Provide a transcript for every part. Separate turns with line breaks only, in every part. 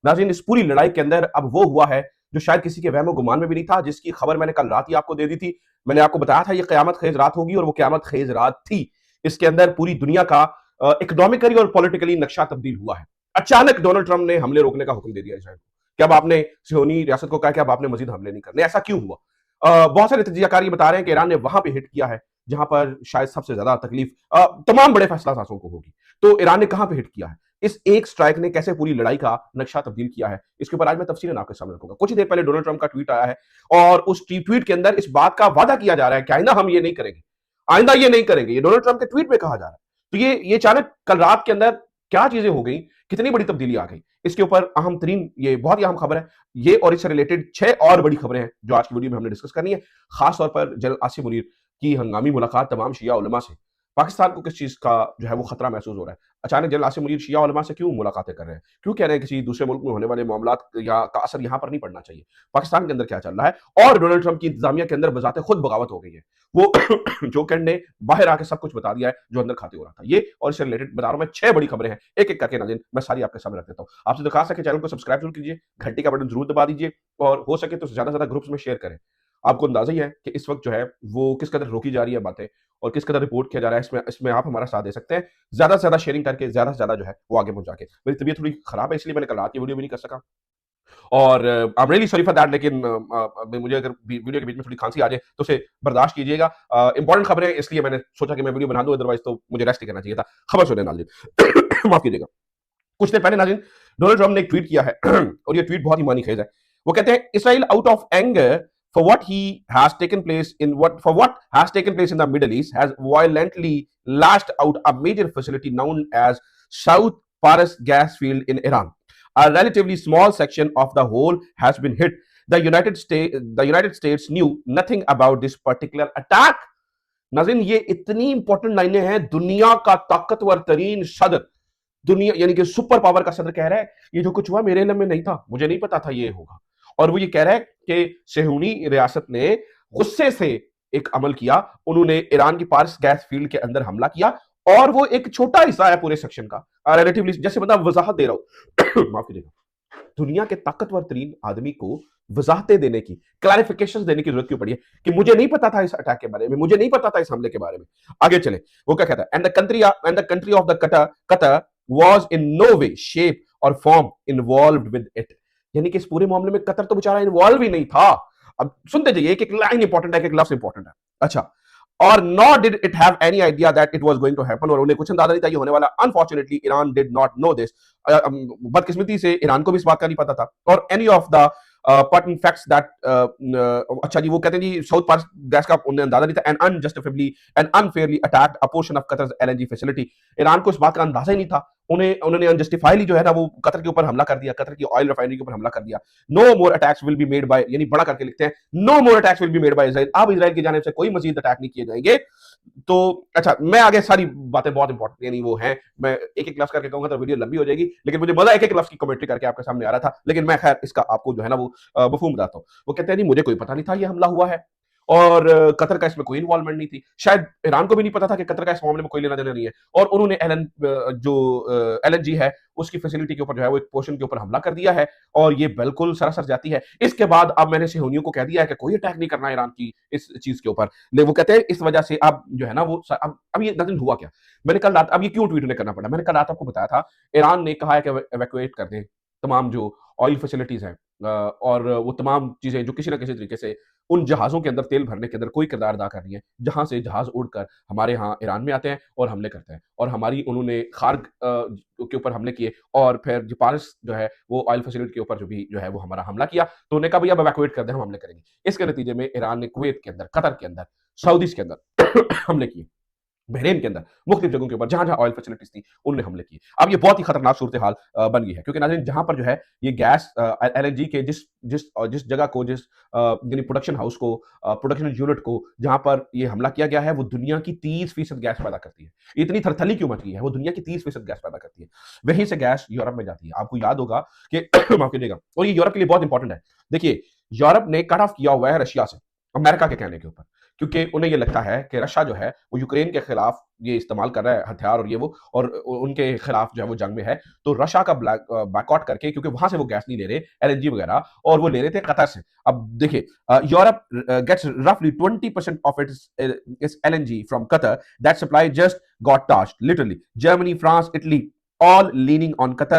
नाज़रीन, इस पूरी लड़ाई के अंदर अब वो हुआ है जो शायद किसी के वहम गुमान में भी नहीं था, जिसकी खबर मैंने कल रात ही आपको दे दी थी। मैंने आपको बताया था ये क़यामत ख़ेज़ रात होगी और वो क़यामत ख़ेज़ रात थी। इसके अंदर पूरी दुनिया का इकोनॉमिकली और पॉलिटिकली नक्शा तब्दील हुआ है। अचानक डोनाल्ड ट्रंप ने हमले रोकने का हुक्म दे दिया इस्राइल को कि अब आपने सियोनी रियासत को कहा कि अब आपने मज़ीद हमले नहीं करने। ऐसा क्यों हुआ? बहुत सारे तज्ज़ियाकार ये बता रहे हैं कि ईरान ने वहां पे हिट किया है जहां पर शायद सबसे ज्यादा तकलीफ तमाम बड़े फैसला साजों को होगी। तो ईरान ने कहां पे हिट किया है, इस एक स्ट्राइक ने कैसे पूरी लड़ाई का नक्शा तब्दील किया है, इसके ऊपर आज मैं तफसीलन आपके सामने रखूंगा। कुछ ही देर पहले डोनाल्ड ट्रंप का ट्वीट आया है और उस ट्वीट के अंदर इस बात का वादा किया जा रहा है कि आइंदा हम ये नहीं करेंगे, आइंदा ये नहीं करेंगे। ये डोनाल्ड ट्रंप के ट्वीट में कहा जा रहा है। तो ये अचानक कल रात के अंदर क्या चीजें हो गई, कितनी बड़ी तब्दीली आ गई, इसके ऊपर अहम तरीन, ये बहुत ही अहम खबर है। ये और इससे रिलेटेड 6 और बड़ी खबरें हैं जो आज की वीडियो में हमने डिस्कस करनी है। खासतौर पर जनरल आसिम मुनीर की हंगामी मुलाकात तमाम शिया उलमा से, पाकिस्तान को किस चीज का जो है वो खतरा महसूस हो रहा है। अचानक जनरल आसिम मुनीर शिया उलमा से क्यों मुलाकातें कर रहे हैं, क्यों कह रहे हैं किसी दूसरे मुल्क में होने वाले मामलात या का असर यहाँ पर नहीं पड़ना चाहिए, पाकिस्तान के अंदर क्या चल रहा है। और डोनाल्ड ट्रंप की इंतजामिया के अंदर बजाते खुद बगावत हो गई है। वो जो कैंड ने बाहर आके सब कुछ बता दिया है जो अंदर खाते हो रहा था। ये और इससे रिलेटेड बता रहा हूं मैं 6 बड़ी खबरें हैं, एक एक करके नाज़रीन मैं सारी आपके सामने रख देता हूं। आपसे दरखास्त है कि चैनल को सब्सक्राइब जरूर कीजिए, घंटी का बटन जरूर दबा दीजिए और हो सके तो ज्यादा से ज्यादा ग्रुप्स में शेयर करें। आपको अंदाजा ही है कि इस वक्त जो है वो किस कदर रोकी जा रही है बातें और किस कदर रिपोर्ट किया जा रहा है। इसमें आप हमारा साथ दे सकते हैं, ज्यादा से ज्यादा शेयरिंग करके ज्यादा से ज्यादा जो है वो आगे पहुंचा के। मेरी तबीयत थोड़ी खराब है इसलिए मैंने कल रात की वीडियो भी नहीं कर सका और I am really sorry for that. लेकिन मुझे अगर वीडियो के बीच में थोड़ी खांसी आ जाए तो उसे बर्दाश्त कीजिएगा। इंपॉर्टेंट खबरें इसलिए मैंने सोचा कि मैं वीडियो बना दूं, अदरवाइज तो मुझे रेस्ट ही करना चाहिए था। खबर सुने नाज़रीन, माफ कीजिएगा। कुछ देर पहले नाज़रीन डोनाल्ड ट्रंप ने एक ट्वीट किया है और ये ट्वीट बहुत ही मानी खेज है। वो कहते हैं Israel out of anger for what he has taken place in the Middle East has violently lashed out a major facility known as South Pars gas field in Iran. A relatively small section of the whole has been hit. The United States knew nothing about this particular attack. नाज़रीन, ये इतनी important लाइनें हैं। दुनिया का ताकतवर तरीन सदर, दुनिया यानी कि सुपर पावर का सदर कह रहा है ये जो कुछ हुआ मेरे इल्म में नहीं था, मुझे नहीं पता था ये होगा। और वो ये कह रहा है कि सेहूनी रियासत ने गुस्से से एक अमल किया, उन्होंने ईरान की पार्स गैस फील्ड के अंदर हमला किया और वो एक छोटा हिस्सा है पूरे सेक्शन का, रिलेटिवली, जैसे मतलब वजाहत दे रहा हूं माफ कीजिएगा, दुनिया के ताकतवर तरीन आदमी को वजाहतें देने की, क्लैरिफिकेशंस देने की जरूरत क्यों पड़ी है कि मुझे नहीं पता था इस अटैक के बारे में, मुझे नहीं पता था इस हमले के बारे में। आगे चले, वो क्या कहता है, and the country of the Qatar was in no way shape or form involved with it. यानी कि इस पूरे मामले में कतर तो बेचारा इन्वॉल्व ही नहीं था। अब सुनते जाइए, एक एक लाइन इंपॉर्टेंट है, एक एक लफ्ज इंपॉर्टेंट है। अच्छा, और not did it have any idea that it was going to happen, और उन्हें कुछ अंदाजा नहीं था ये होने वाला। Unfortunately Iran did not know this, बदकिस्मती से ईरान को भी इस बात का नहीं पता था। और any of the Pertin facts that, अच्छा जी, वो कहते हैं जी साउथ पार्स गैस का उन्हें अंदाजा नहीं था, and unjustifiably and unfairly attacked a portion of Qatar's LNG facility. Iran को इस बात का अंदाजा ही नहीं था, उन्होंने अनजस्टिफाइडली जो है ना वो कतर के ऊपर हमला कर दिया, कतर की ऑयल रिफाइनरी के ऊपर हमला कर दिया। No more attacks will be made by, यानी बड़ा करके लिखते हैं, no more attacks will be made by Israel. अब इजराइल की जानिब से कोई मजीद अटैक नहीं किए जाएंगे। तो अच्छा, मैं आगे सारी बातें बहुत इंपॉर्टेंट यानी वो हैं, मैं एक एक लफ्ज करके कहूंगा तो वीडियो लंबी हो जाएगी, लेकिन मुझे मजा एक एक लफ्ज की कमेंट्री करके आपके सामने आ रहा था। लेकिन मैं खैर इसका आपको जो है ना वो मफहूम बताता हूं। वो कहते हैं नहीं मुझे कोई पता नहीं था ये हमला हुआ है और कतर का इसमें कोई इन्वॉल्वमेंट नहीं थी, शायद ईरान को भी नहीं पता था कि कतर का इस मामले में कोई लेना देना नहीं है, और उन्होंने एलएनजी है उसकी फैसिलिटी के ऊपर जो है वो एक पोर्शन के ऊपर हमला कर दिया है और ये बिल्कुल सरासर जाती है। इसके बाद अब मैंने सेहूनियों को कह दिया है कि कोई अटैक नहीं करना ईरान की इस चीज के ऊपर। लेकिन वो कहते हैं इस वजह से अब जो है ना वो अब ये नाज़रीन हुआ क्या, मैंने कल रात, अब ये क्यों ट्वीट उन्हें करना पड़ा, मैंने कल रात आपको बताया था ईरान ने कहा है कि एवैक्यूएट कर दें तमाम जो ऑयल फैसिलिटीज हैं और वो तमाम चीजें जो किसी ना किसी तरीके से उन जहाजों के अंदर तेल भरने के अंदर कोई किरदार अदा कर रही है, जहां से जहाज उड़कर हमारे यहाँ ईरान में आते हैं और हमले करते हैं। और हमारी उन्होंने खार्ग के ऊपर हमले किए और फिर जो पारस जो है वो ऑयल फैसिलिटी के ऊपर जो भी जो है वो हमारा हमला किया, तो उन्होंने कहा भैया एवैक्यूएट कर दें, हम हमले करेंगे। इसके नतीजे में ईरान ने कुवैत के अंदर, कतर के अंदर, सऊदीज के अंदर हमले किए, बहरीन के अंदर मुख्तलिफ जगहों के ऊपर जहां जहां ऑयल फैसिलिटीज थी उन्होंने हमले किए। अब ये बहुत ही खतरनाक सूरत हाल बन गई है, क्योंकि नाज़रीन जहां पर जो है ये गैस एलएनजी के जिस जगह को, जिस यानी प्रोडक्शन हाउस को, प्रोडक्शन यूनिट को जहां पर ये हमला किया गया है, वो दुनिया की 30% गैस पैदा करती है। इतनी थरथली क्यों मच गई है, वो दुनिया की 30% गैस पैदा करती है। वहीं से गैस यूरोप में जाती है। आपको याद होगा कि माफ कीजिएगा, और ये यूरोप के लिए बहुत इंपॉर्टेंट है। देखिए, यूरोप ने कट ऑफ किया हुआ है रशिया से, अमेरिका के कहने के ऊपर, क्योंकि उन्हें ये लगता है कि रशिया जो है वो यूक्रेन के खिलाफ ये इस्तेमाल कर रहा है हथियार और ये वो, और उनके खिलाफ जो है वो जंग में है, तो रशिया का बैकआउट करके, क्योंकि वहां से वो गैस नहीं ले रहे एलएनजी वगैरह, और वो ले रहे थे कतर से। अब देखिए, यूरोप गेट्स रफली 20% of its LNG from Qatar, that supply just got touched literally. Germany, France, Italy, all leaning on Qatar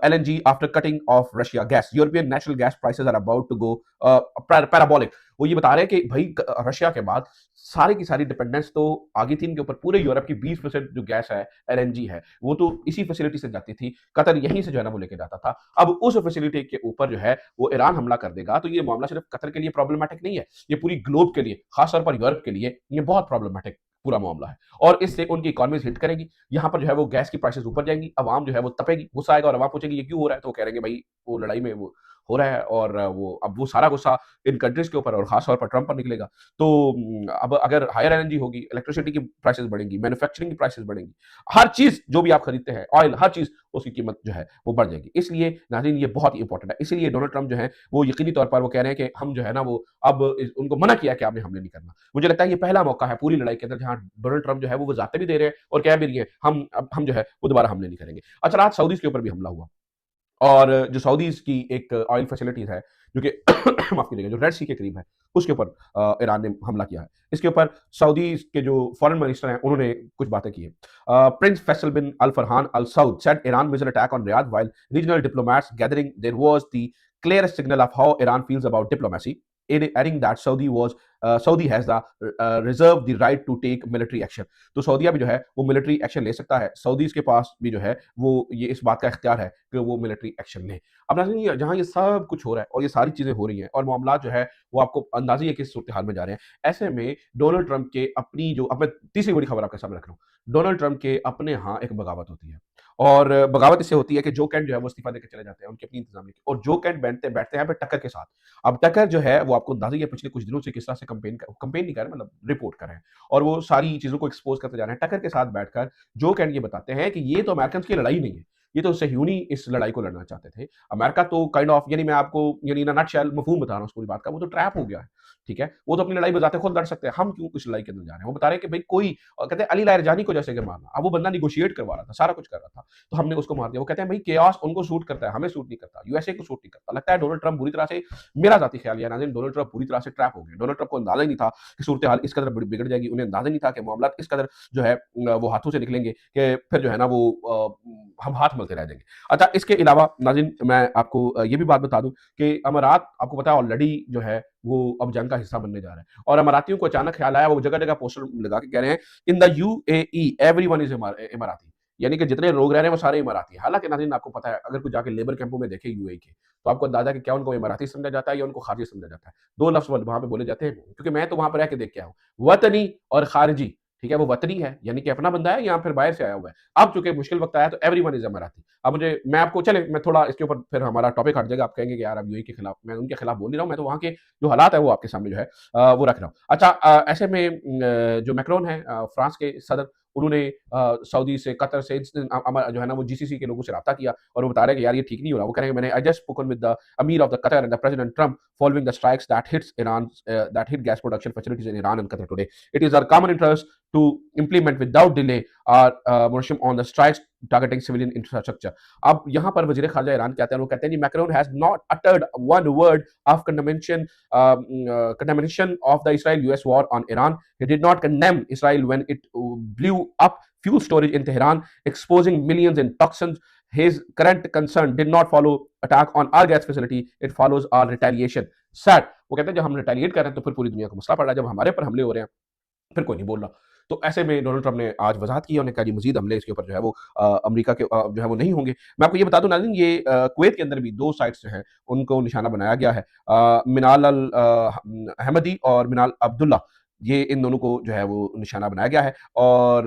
LNG after cutting off Russia gas. European natural gas prices are about to go parabolic. वो ये बता रहे हैं कि भाई Russia के बाद सारी की सारी डिपेंडेंस तो आ गई थी इनके ऊपर। पूरे यूरोप की 20% जो गैस है एलएनजी है वो तो इसी फैसिलिटी से जाती थी, कतर यहीं से जो है ना वो लेके जाता था। अब उस फैसिलिटी के ऊपर जो है वो ईरान हमला कर देगा, तो ये मामला सिर्फ कतर के लिए प्रॉब्लमेटिक नहीं है, ये पूरी ग्लोब के लिए, खासतौर पर यूरोप के लिए ये बहुत प्रॉब्लमेटिक पूरा मामला है। और इससे उनकी इकोनॉमीज हिट करेगी, यहाँ पर जो है वो गैस की प्राइसेस ऊपर जाएंगी, अवाम जो है वो तपेगी, गुस्सा आएगा और अवाम पूछेगी ये क्यों हो रहा है, तो वो कह रहे भाई वो लड़ाई में वो हो रहा है, और वो अब वो सारा गुस्सा इन कंट्रीज के ऊपर और खास तौर पर ट्रंप पर निकलेगा। तो अब अगर हायर एनर्जी होगी, इलेक्ट्रिसिटी की प्राइसेस बढ़ेंगी, मैन्युफैक्चरिंग की प्राइसेस बढ़ेंगी, हर चीज जो भी आप खरीदते हैं, ऑयल, हर चीज उसकी कीमत जो है वो बढ़ जाएगी। इसलिए नाज़रीन ये बहुत ही इंपॉर्टेंट है। इसीलिए डोनाल्ड ट्रंप जो है वो यकीनी तौर पर वो कह रहे हैं कि हम जो है ना वो अब उनको मना किया कि आपने हमले नहीं करना। मुझे लगता है ये पहला मौका है पूरी लड़ाई के अंदर जहां डोनाल्ड ट्रंप जो है वो जाते भी दे रहे हैं और कह भी रही है हम जो है वो दोबारा हमले नहीं करेंगे। अच्छा, रात सऊदीज के ऊपर भी हमला हुआ, और जो सऊदीज की एक ऑयल फैसिलिटीज है जो कि माफ कीजिएगा जो रेड सी के करीब है, उसके ऊपर ईरान ने हमला किया है। इसके ऊपर सऊदी के जो फॉरेन मिनिस्टर हैं उन्होंने कुछ बातें की है। Prince Faisal bin al Farhan al Saud said Iran missile attack on Riyadh while regional diplomats gathering there was the clearest signal of how Iran feels about diplomacy, adding that Saudi has reserved the right to take military action. तो सऊदीया भी जो है वो military action ले सकता है, Saudis के पास भी जो है वो ये इस बात का इख्तियार है कि वो मिलिट्री एक्शन ले। अब नाज़रीन जहां ये सब कुछ हो रहा है और ये सारी चीजें हो रही हैं और मामला जो है वो आपको अंदाजा है किस सूरत हाल में जा रहे हैं, ऐसे में डोनाल्ड ट्रंप के अपनी जो, अब मैं तीसरी बड़ी खबर आपके सामने रख रहा हूँ, डोनाल्ड ट्रंप के अपने यहाँ एक बगावत होती है, और बगावत इससे होती है कि जो कैंट जो है वो इस्तीफा देकर चले जाते हैं उनकी अपनी इंतजामिया की, और जो कैंट बैठते हैं टक्कर के साथ। अब टक्कर जो है वो आपको अंदाजा है पिछले कुछ दिनों से किस तरह से कंपेन नहीं कर रहे, मतलब रिपोर्ट कर रहे हैं और वो सारी चीजों को एक्सपोज करते जा रहे हैं। टक्कर के साथ बैठकर जो कैंट ये बताते हैं कि ये तो अमेरिकन की लड़ाई नहीं है, ये तो सहयूनी इस लड़ाई को लड़ना चाहते थे। अमेरिका तो काइंड ऑफ, यानी मैं आपको यानी ना नटशेल मफहूम बता रहा हूँ उस पूरी बात का, वो तो ट्रैप हो गया है, ठीक है, वो तो अपनी लड़ाई बजाते खुद लड़ सकते हैं, हम क्यों इस लड़ाई के अंदर जा रहे हैं। वो बता रहे हैं कि भाई कोई, कहते हैं अली लारजानी को जैसे कि मारना, अब वो बंदा निगोशिएट करवा रहा था, सारा कुछ कर रहा था, तो हमने उसको मार दिया। वो कहते हैं भाई केओस उनको सूट करता है, हमें सूट नहीं करता, यूएसए को सूट नहीं करता। लगता है डोनाल्ड ट्रंप बुरी तरह से, मेरा जाती ख्याल है नाज़रीन, डोनाल्ड ट्रंप पूरी तरह से ट्रैप हो गए। डोनाल्ड ट्रंप को अंदाजा ही नहीं था कि सूरत हाल इस कदर बिगड़ जाएगी, उन्हें अंदाजा नहीं था कि मामला इस कदर जो है वो हाथों से निकलेंगे कि फिर जो है ना वो हम हाथ मलते रह जाएंगे। अच्छा, इसके अलावा नाज़रीन मैं आपको ये भी बात बता दूं कि अमारात आपको पता है ऑलरेडी जो है वो अब जंग का हिस्सा बनने जा रहा है, और अमारातियों को अचानक ख्याल आया, वो जगह जगह पोस्टर लगा के कह रहे हैं in the UAE everyone is Emirati, यानी कि जितने लोग रह रहे हैं वो सारे इमाराती हैं। हालांकि नाज़रीन आपको पता है अगर कोई जाके लेबर कैंपों में देखे यूएई के, तो आपको अंदाजा कि क्या उनको इमाराती समझा जाता है या उनको खारिजी समझा जाता है। दो लफ्ज वहां पे बोले जाते हैं, क्योंकि मैं तो वहां पर रह के देख के आया हूँ, वतनी और खारिजी। ठीक है, वो वतनी है यानी कि अपना बंदा है या फिर बाहर से आया हुआ है। अब चूंकि मुश्किल वक्त आया तो एवरीवन इज अमराती। अब मुझे, मैं आपको, चले मैं थोड़ा इसके ऊपर फिर हमारा टॉपिक हट जाएगा, आप कहेंगे कि यार अब यूएई के खिलाफ, मैं उनके खिलाफ बोल नहीं रहा हूँ, मैं तो वहाँ के जो हालात है वो आपके सामने जो है वो रख रहा हूँ। अच्छा, ऐसे में जो मैक्रोन है फ्रांस के सदर, उन्होंने सऊदी से, कतर से जो है ना वो जीसीसी के लोगों से रब्ता किया और वो बता रहे हैं कि यार ये ठीक नहीं हो रहा। वो कह रहे हैं मैंने I just spoken with the Emir of the Qatar and the president Trump following the strikes that hit gas production facilities in Iran and Qatar today. It is our common interest to implement without delay our moratorium on the strikes targeting civilian infrastructure. अब यहाँ पर वजीर खारजा Iran कहते हैं, वो कहते हैं जी Macron has not uttered one word of condemnation of the Israel-US war on Iran. He did not condemn Israel when it blew up fuel storage in Tehran, exposing millions in toxins. His current concern did not follow attack on our gas facility, it follows our retaliation. Sad. वो कहते हैं जब हम retaliate कर रहे हैं तो फिर पूरी दुनिया को मसला पड़ रहा है, जब हमारे पर हमले हो रहे हैं फिर कोई नहीं बोल रहा। तो ऐसे में डोनाल्ड ट्रंप ने आज वजाहत की, उन्होंने कहा जी मजीद हमले इसके ऊपर जो है वो अमेरिका के जो है वो नहीं होंगे। मैं आपको ये बता दूं नाज़रीन, ये कुवैत के अंदर भी दो साइट्स जो हैं उनको निशाना बनाया गया है, मिनाल अल अहमदी और मिनाल अब्दुल्ला, ये इन दोनों को जो है वो निशाना बनाया गया है, और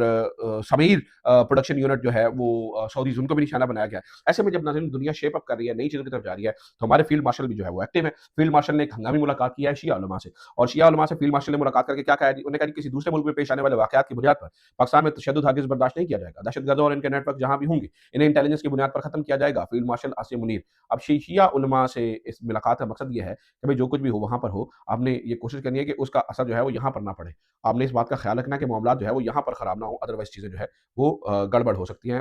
समीर प्रोडक्शन यूनिट जो है वो सऊदीज, उनको भी निशाना बनाया गया है। ऐसे में जब नाज़रीन दुनिया शेप अप कर रही है, नई चीज़ों की तरफ जा रही है, तो हमारे फील्ड मार्शल भी जो है वो एक्टिव है। फील्ड मार्शल ने एक हंगामी मुलाकात किया है शिया उलमा से, और शिया उलमा से फील्ड मार्शल ने मुलाकात करके क्या कहा है, उन्हें कहा कि किसी दूसरे मुल्क में पेश आने वाले वाकयात की बुनियाद पर पाकिस्तान में तशद्दुद हरगिज़ बर्दाश्त नहीं किया जाएगा। दहशतगर्दों और इनके नेटवर्क जहां भी होंगे इन्हें इंटेलिजेंस की बुनियाद पर खत्म किया जाएगा। Field marshal Asim Munir. अब शिया उलमा से इस मुलाकात का मकसद ये है कि भाई जो कुछ भी हो वहां पर हो, आपने ये कोशिश करनी है कि उसका असर जो है वो यहाँ पर पर ना पड़े। आपने इस बात का ख्याल रखना है कि मामला जो है वो यहाँ पर खराब ना हो, अदरवाइज चीज़ें जो है वो गड़बड़ हो सकती हैं।